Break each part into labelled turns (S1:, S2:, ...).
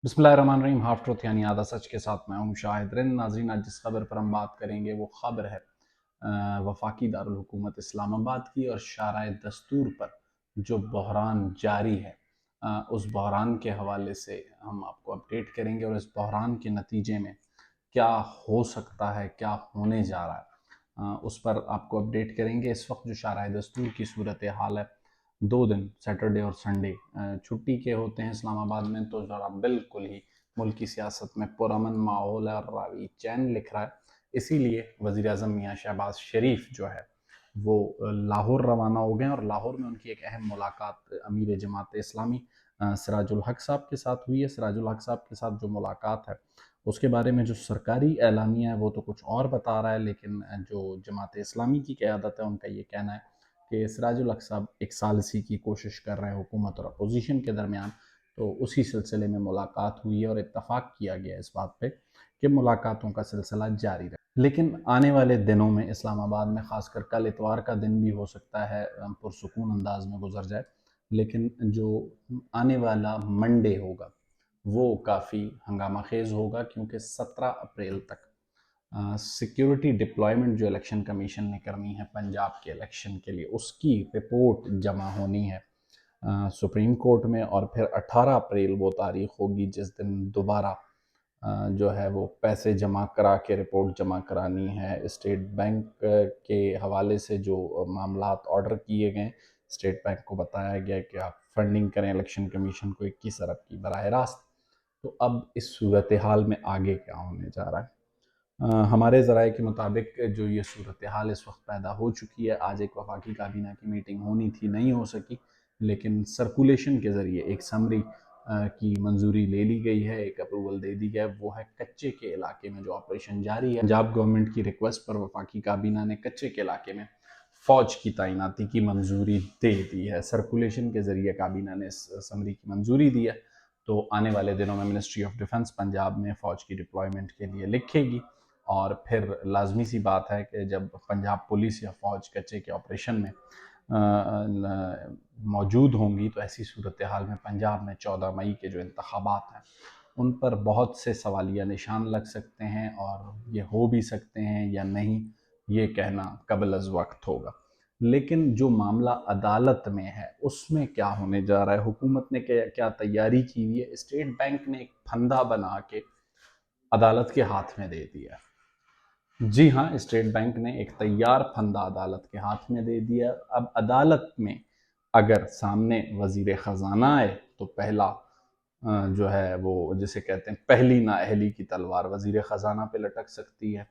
S1: बिस्मिल्लाहिर्रहमानिर्रहीम। Half truth यानी आधा सच के साथ मैं हूं शाहिद रिंद। नाज़रीन, आज जिस खबर पर हम बात करेंगे वो खबर है वफाकी दारुल हुकूमत इस्लामाबाद की और शाराए दस्तूर पर जो बहरान जारी है, उस बहरान के हवाले से हम आपको अपडेट करेंगे और इस बहरान के नतीजे में क्या हो सकता है, क्या होने जा रहा है, उस पर आपको अपडेट करेंगे। इस वक्त जो शाराए दस्तूर की सूरत हाल है, 2 दिन सैटरडे और संडे छुट्टी के होते हैं इस्लामाबाद में, तो ज़रा बिल्कुल ही मुल्क की सियासत में पुरअमन माहौल है और रावी चैन लिख रहा है। इसीलिए वज़ीर आज़म मियाँ शहबाज शरीफ जो है वो लाहौर रवाना हो गए और लाहौर में उनकी एक अहम मुलाकात अमीर जमात इस्लामी सिराजुल हक साहब के साथ हुई है। सिराजुल हक साहब के साथ जो मुलाकात है उसके बारे में जो सरकारी एलानिया है वो तो कुछ और बता रहा है, लेकिन जो जमात इस्लामी की क़यादत है उनका ये कहना है कि सिराजुल हक साहब एक सालसी की कोशिश कर रहे हैं हुकूमत और अपोजिशन के दरमियान। तो उसी सिलसिले में मुलाकात हुई है और इत्तफाक किया गया इस बात पे कि मुलाकातों का सिलसिला जारी रहे। लेकिन आने वाले दिनों में इस्लामाबाद में, ख़ासकर कल इतवार का दिन भी हो सकता है पुरसुकून अंदाज में गुजर जाए, लेकिन जो आने वाला मंडे होगा वो काफ़ी हंगामा खेज़ होगा, क्योंकि 17 अप्रैल तक सिक्योरिटी डिप्लॉयमेंट जो इलेक्शन कमीशन ने करनी है पंजाब के इलेक्शन के लिए, उसकी रिपोर्ट जमा होनी है सुप्रीम कोर्ट में। और फिर 18 अप्रैल वो तारीख होगी जिस दिन दोबारा जो है वो पैसे जमा करा के रिपोर्ट जमा करानी है। स्टेट बैंक के हवाले से जो मामलात ऑर्डर किए गए, स्टेट बैंक को बताया गया कि आप फंडिंग करें इलेक्शन कमीशन को 21 अरब की बराह रास्त। तो अब इस सूरत हाल में आगे क्या होने जा रहा है? हमारे ज़राए के मुताबिक जो ये सूरत हाल इस वक्त पैदा हो चुकी है। आज एक वफाकी काबीना की मीटिंग होनी थी, नहीं हो सकी, लेकिन सर्कुलेशन के ज़रिए एक समरी की मंजूरी ले ली गई है, एक अप्रूवल दे दी गया है। वो है कच्चे के इलाके में जो ऑपरेशन जारी है। पंजाब गवर्नमेंट की रिक्वेस्ट पर वफाकी काबीना ने कच्चे के इलाके में फ़ौज की तैनाती की मंजूरी दे दी है। सर्कुलेशन के ज़रिए काबीना ने इस समरी की मंजूरी दी है। तो आने वाले दिनों में मिनिस्ट्री ऑफ डिफेंस पंजाब में फ़ौज की डिप्लॉयमेंट के लिए लिखेगी और फिर लाजमी सी बात है कि जब पंजाब पुलिस या फ़ौज कच्चे के ऑपरेशन में मौजूद होंगी तो ऐसी सूरत हाल में पंजाब में 14 मई के जो इंतखाबात हैं उन पर बहुत से सवालिया निशान लग सकते हैं, और ये हो भी सकते हैं या नहीं, ये कहना कबल अज़ वक्त होगा। लेकिन जो मामला अदालत में है उसमें क्या होने जा रहा है, हुकूमत ने क्या तैयारी की हुई है? स्टेट बैंक ने एक फंदा बना के अदालत के हाथ में दे दिया है। जी हाँ, स्टेट बैंक ने एक तैयार फंदा अदालत के हाथ में दे दिया। अब अदालत में अगर सामने वजीर ख़जाना आए तो पहला जो है वो जिसे कहते हैं पहली नाअहली की तलवार वजीर ख़जाना पे लटक सकती है।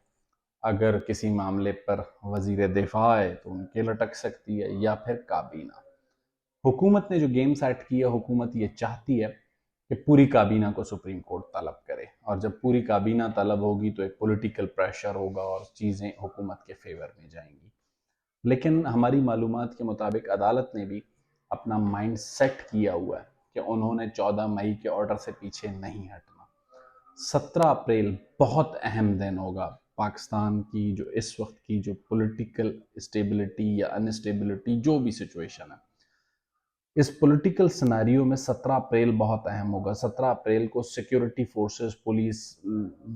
S1: अगर किसी मामले पर वजीर दिफा आए तो उनके लटक सकती है, या फिर काबीना। हुकूमत ने जो गेम सेट किया, हुकूमत ये चाहती है कि पूरी काबीना को सुप्रीम कोर्ट तलब करे, और जब पूरी काबीना तलब होगी तो एक पॉलिटिकल प्रेशर होगा और चीज़ें हुकूमत के फेवर में जाएंगी। लेकिन हमारी मालूमात के मुताबिक अदालत ने भी अपना माइंड सेट किया हुआ है कि उन्होंने 14 मई के ऑर्डर से पीछे नहीं हटना। 17 अप्रैल बहुत अहम दिन होगा। पाकिस्तान की जो इस वक्त की जो पॉलिटिकल स्टेबिलिटी या अनस्टेबिलिटी जो भी सिचुएशन है, इस पॉलिटिकल सिनेरियो में 17 अप्रैल बहुत अहम होगा। 17 अप्रैल को सिक्योरिटी फोर्सेस, पुलिस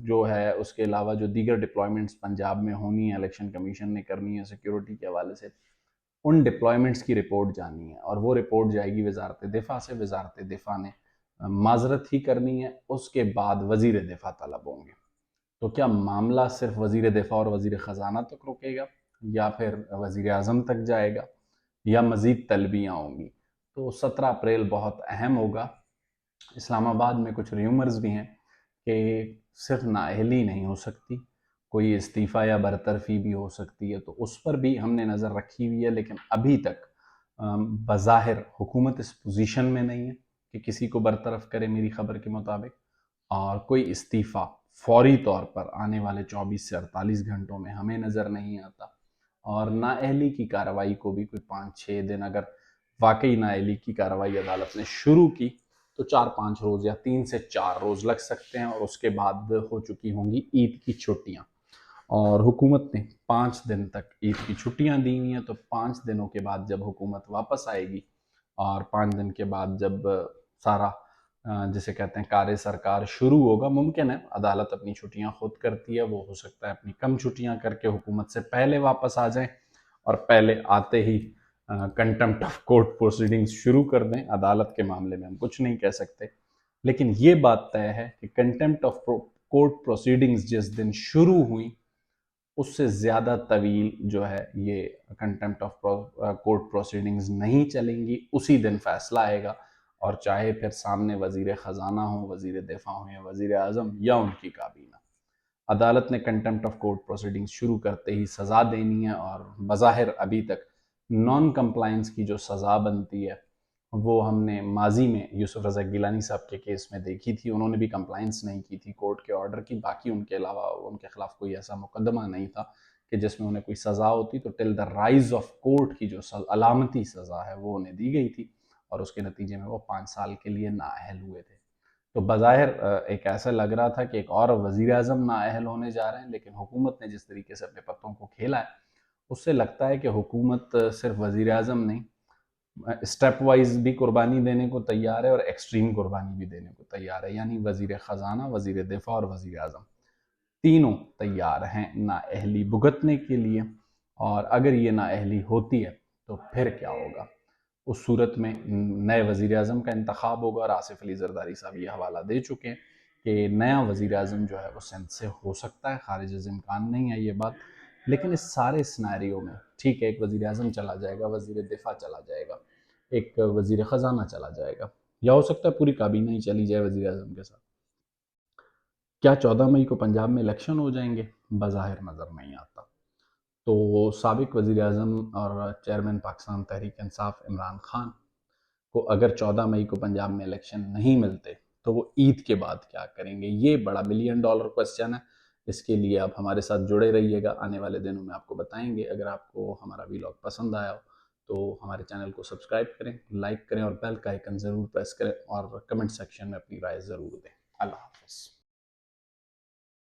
S1: जो है, उसके अलावा जो दीगर डिप्लॉयमेंट्स पंजाब में होनी है, इलेक्शन कमीशन ने करनी है सिक्योरिटी के हवाले से, उन डिप्लॉयमेंट्स की रिपोर्ट जानी है और वो रिपोर्ट जाएगी वजारत दिफा से। वजारत दिफा ने माजरत ही करनी है, उसके बाद वजीर दिफा तलब होंगे। तो क्या मामला सिर्फ वजीर दिफा और वजीर ख़जाना तक रुकेगा, या फिर वजीर आज़म तक जाएगा, या मज़ीद तलबियाँ होंगी? तो 17 अप्रैल बहुत अहम होगा। इस्लामाबाद में कुछ र्यूमर्स भी हैं कि सिर्फ नाअहली नहीं हो सकती, कोई इस्तीफ़ा या बरतरफी भी हो सकती है, तो उस पर भी हमने नज़र रखी हुई है। लेकिन अभी तक बज़ाहिर हुकूमत इस पोजीशन में नहीं है कि किसी को बरतरफ करे, मेरी खबर के मुताबिक, और कोई इस्तीफ़ा फौरी तौर पर आने वाले 24 से 48 घंटों में हमें नज़र नहीं आता। और नाअहली की कार्रवाई को भी कोई 5-6 दिन, अगर वाकई नाअहली की कार्रवाई अदालत ने शुरू की तो 4-5 रोज़ या 3 से 4 रोज़ लग सकते हैं, और उसके बाद हो चुकी होंगी ईद की छुट्टियाँ। और हुकूमत ने 5 दिन तक ईद की छुट्टियाँ दी हुई हैं, तो 5 दिनों के बाद जब हुकूमत वापस आएगी और 5 दिन के बाद जब सारा जिसे कहते हैं कार्य सरकार शुरू होगा। मुमकिन है अदालत अपनी छुट्टियां खुद करती है, वो हो सकता है अपनी कम छुट्टियां करके हुकूमत से पहले वापस आ जाएं और पहले आते ही कंटेम्प्ट ऑफ कोर्ट प्रोसीडिंग्स शुरू कर दें। अदालत के मामले में हम कुछ नहीं कह सकते, लेकिन ये बात तय है कि कंटेम्प्ट ऑफ कोर्ट प्रोसीडिंग्स जिस दिन शुरू हुई उससे ज़्यादा तवील जो है ये कंटेम्प्ट ऑफ कोर्ट प्रोसीडिंग्स नहीं चलेंगी। उसी दिन फैसला आएगा, और चाहे फिर सामने वज़ीर ख़जाना हो, वज़ीर दिफा हो, या वज़ीर आज़म या उनकी काबीना, अदालत ने कंटेम्प्ट ऑफ कोर्ट प्रोसीडिंग्स शुरू करते ही सज़ा देनी है। और बज़ाहिर अभी तक नॉन कंप्लाइंस की जो सज़ा बनती है वो हमने माजी में यूसुफ रज़ा गिलानी साहब के केस में देखी थी। उन्होंने भी कंप्लाइंस नहीं की थी कोर्ट के ऑर्डर की, बाकी उनके अलावा उनके खिलाफ कोई ऐसा मुकदमा नहीं था कि जिसमें उन्हें कोई सज़ा होती। तो till the rise of court की जो अलामती सज़ा है वो उन्हें दी गई थी, और उसके नतीजे में वो 5 साल के लिए नाअहल हुए थे। तो बज़ाहिर एक ऐसा लग रहा था कि एक और वज़ीर आज़म नाअहल होने जा रहे हैं, लेकिन हुकूमत ने जिस तरीके से अपने पत्तों को खेला है उससे लगता है कि हुकूमत सिर्फ वज़ीर आज़म नहीं, स्टेप वाइज भी कुर्बानी देने को तैयार है और एक्सट्रीम कुर्बानी भी देने को तैयार है। यानी वज़ीर ख़जाना, वज़ीर दिफा और वज़ीर आज़म तीनों तैयार हैं नाअहली भुगतने के लिए। और अगर ये नाअहली होती है तो फिर क्या होगा? उस सूरत में नए वज़ीर आज़म का इंतखाब होगा, और आसिफ अली ज़रदारी साहब ये हवाला दे चुके हैं कि नया वज़ीर आज़म जो है वो सिंध से हो सकता है, खारिज इम्कान नहीं है ये बात। लेकिन इस सारे सिनेरियो में ठीक है, एक वज़ीर आज़म चला जाएगा, वज़ीर दिफा चला जाएगा, एक वज़ीर ख़जाना चला जाएगा, या हो सकता है पूरी काबीना ही चली जाए वज़ीर आज़म के साथ। क्या 14 मई को पंजाब में इलेक्शन हो जाएंगे? बज़ाहिर नज़र नहीं आता। तो साबिक वज़ीर आज़म और चेयरमैन पाकिस्तान तहरीक इंसाफ इमरान खान को अगर 14 मई को पंजाब में इलेक्शन नहीं मिलते तो वो ईद के बाद क्या करेंगे? ये बड़ा $1 बिलियन क्वेश्चन है। इसके लिए आप हमारे साथ जुड़े रहिएगा, आने वाले दिनों में आपको बताएंगे। अगर आपको हमारा वीलॉग पसंद आया हो तो हमारे चैनल को सब्सक्राइब करें, लाइक करें और बेल का आइकन ज़रूर प्रेस करें, और कमेंट सेक्शन में अपनी राय ज़रूर दें। अल्लाह हाफ़िज़।